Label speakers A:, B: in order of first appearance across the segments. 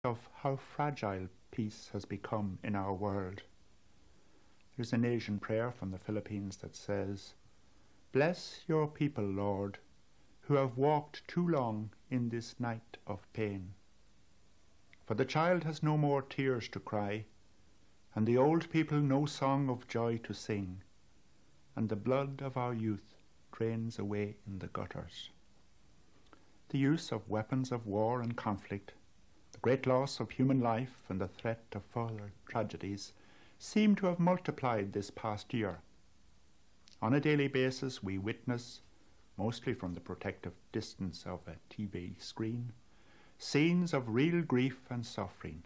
A: of how fragile peace has become in our world. There's an Asian prayer from the Philippines that says, "Bless your people, Lord, who have walked too long in this night of pain. For the child has no more tears to cry, and the old people no song of joy to sing, and the blood of our youth drains away in the gutters." The use of weapons of war and conflict, the great loss of human life and the threat of further tragedies seem to have multiplied this past year. On a daily basis we witness, mostly from the protective distance of a TV screen, scenes of real grief and suffering.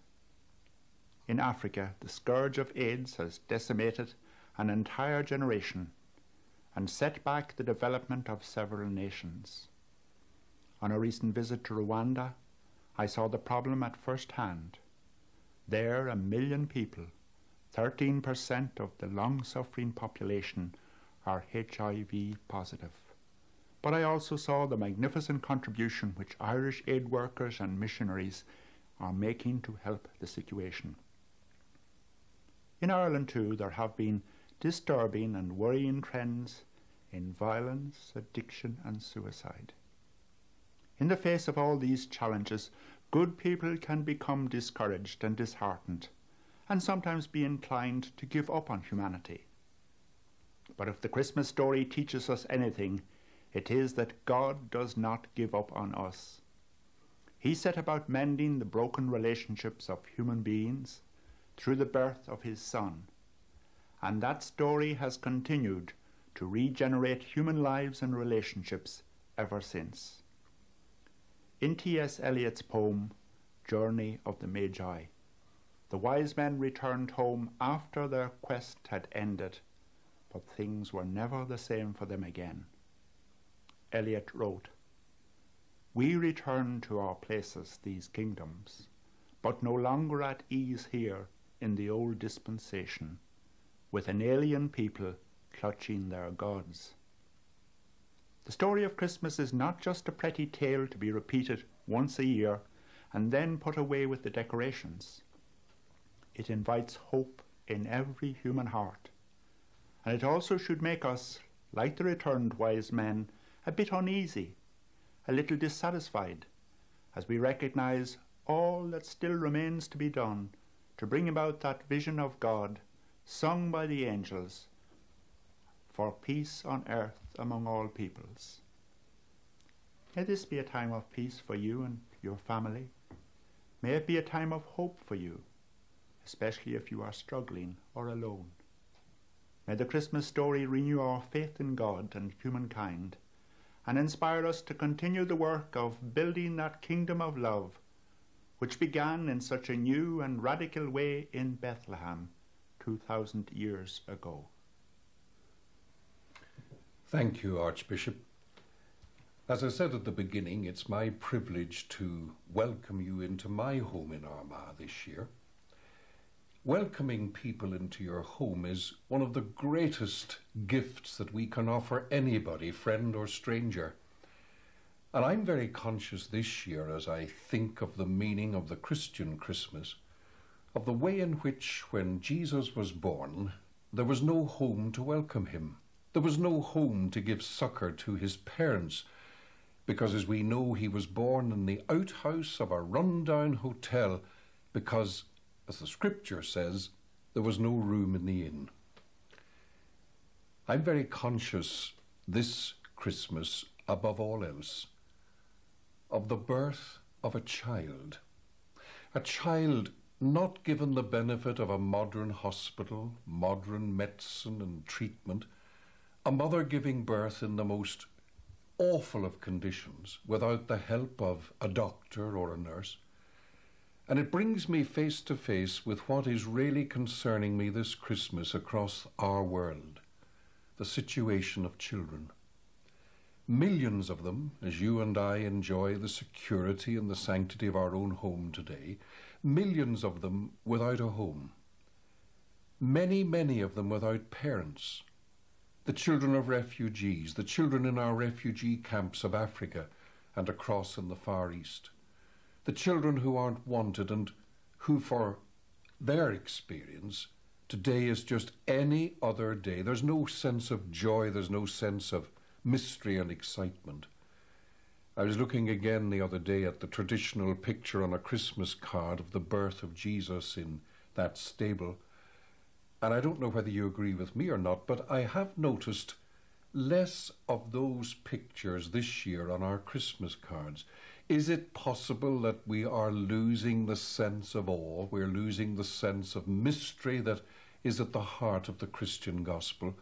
A: In Africa, the scourge of AIDS has decimated an entire generation and set back the development of several nations. On a recent visit to Rwanda, I saw the problem at first hand. There, 1 million people, 13% of the long-suffering population, are HIV positive. But I also saw the magnificent contribution which Irish aid workers and missionaries are making to help the situation. In Ireland too, there have been disturbing and worrying trends in violence, addiction and suicide. In the face of all these challenges, good people can become discouraged and disheartened, and sometimes be inclined to give up on humanity. But if the Christmas story teaches us anything, it is that God does not give up on us. He set about mending the broken relationships of human beings through the birth of his Son, and that story has continued to regenerate human lives and relationships ever since. In T.S. Eliot's poem, Journey of the Magi, the wise men returned home after their quest had ended, but things were never the same for them again. Eliot wrote, "We return to our places, these kingdoms, but no longer at ease here in the old dispensation, with an alien people clutching their gods." The story of Christmas is not just a pretty tale to be repeated once a year and then put away with the decorations. It invites hope in every human heart, and it also should make us, like the returned wise men, a bit uneasy, a little dissatisfied, as we recognize all that still remains to be done to bring about that vision of God sung by the angels, for peace on earth among all peoples. May this be a time of peace for you and your family. May it be a time of hope for you, especially if you are struggling or alone. May the Christmas story renew our faith in God and humankind, and inspire us to continue the work of building that kingdom of love which began in such a new and radical way in Bethlehem 2,000 years ago.
B: Thank you, Archbishop. As I said at the beginning, it's my privilege to welcome you into my home in Armagh this year. Welcoming people into your home is one of the greatest gifts that we can offer anybody, friend or stranger. And I'm very conscious this year, as I think of the meaning of the Christian Christmas, of the way in which, when Jesus was born, there was no home to welcome him. There was no home to give succor to his parents, because, as we know, he was born in the outhouse of a run-down hotel, because, as the scripture says, there was no room in the inn. I'm very conscious this Christmas, above all else, of the birth of a child not given the benefit of a modern hospital, modern medicine and treatment, a mother giving birth in the most awful of conditions without the help of a doctor or a nurse. And it brings me face to face with what is really concerning me this Christmas across our world, the situation of children. Millions of them, as you and I enjoy the security and the sanctity of our own home today, millions of them without a home. Many of them without parents. The children of refugees, the children in our refugee camps of Africa and across in the Far East. the children who aren't wanted and who, for their experience, today is just any other day. There's no sense of joy, there's no sense of mystery and excitement. I was looking again the other day at the traditional picture on a Christmas card of the birth of Jesus in that stable, and I don't know whether you agree with me or not, but I have noticed less of those pictures this year on our Christmas cards. Is it possible that we are losing the sense of awe? We're losing the sense of mystery that is at the heart of the Christian gospel?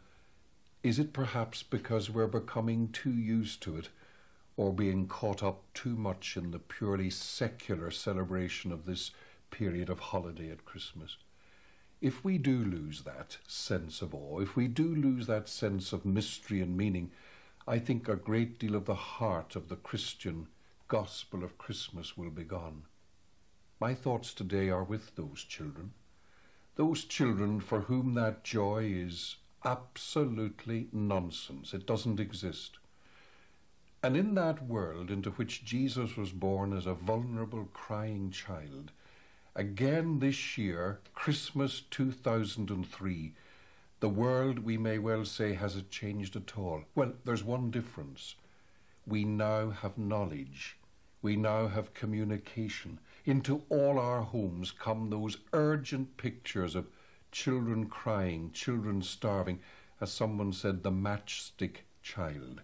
B: Is it perhaps because we're becoming too used to it, or being caught up too much in the purely secular celebration of this period of holiday at Christmas? If we do lose that sense of awe, if we do lose that sense of mystery and meaning, I think a great deal of the heart of the Christian gospel of Christmas will be gone. My thoughts today are with those children for whom that joy is absolutely nonsense. It doesn't exist. And in that world into which Jesus was born as a vulnerable, crying child, again this year, Christmas 2003, the world, we may well say, hasn't changed at all. Well, there's one difference. We now have knowledge. We now have communication. Into all our homes come those urgent pictures of children crying, children starving, as someone said, the matchstick child.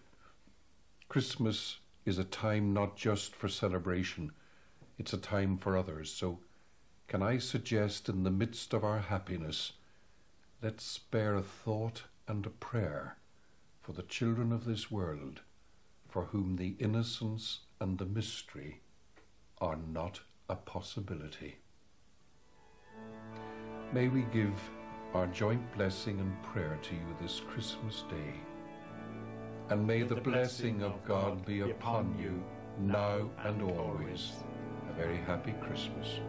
B: Christmas is a time not just for celebration, it's a time for others. So can I suggest, in the midst of our happiness, let's spare a thought and a prayer for the children of this world, for whom the innocence and the mystery are not a possibility. May we give our joint blessing and prayer to you this Christmas day. And may the blessing of God be upon you now and always. A very happy Christmas.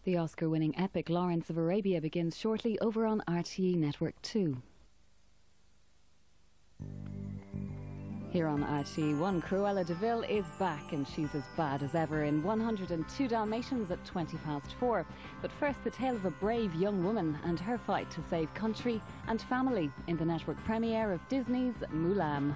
C: The Oscar-winning epic Lawrence of Arabia begins shortly over on RTE Network 2. Here on RTE1, Cruella de Vil is back, and she's as bad as ever in 102 Dalmatians at 4:20. But first, the tale of a brave young woman and her fight to save country and family in the network premiere of Disney's Mulan.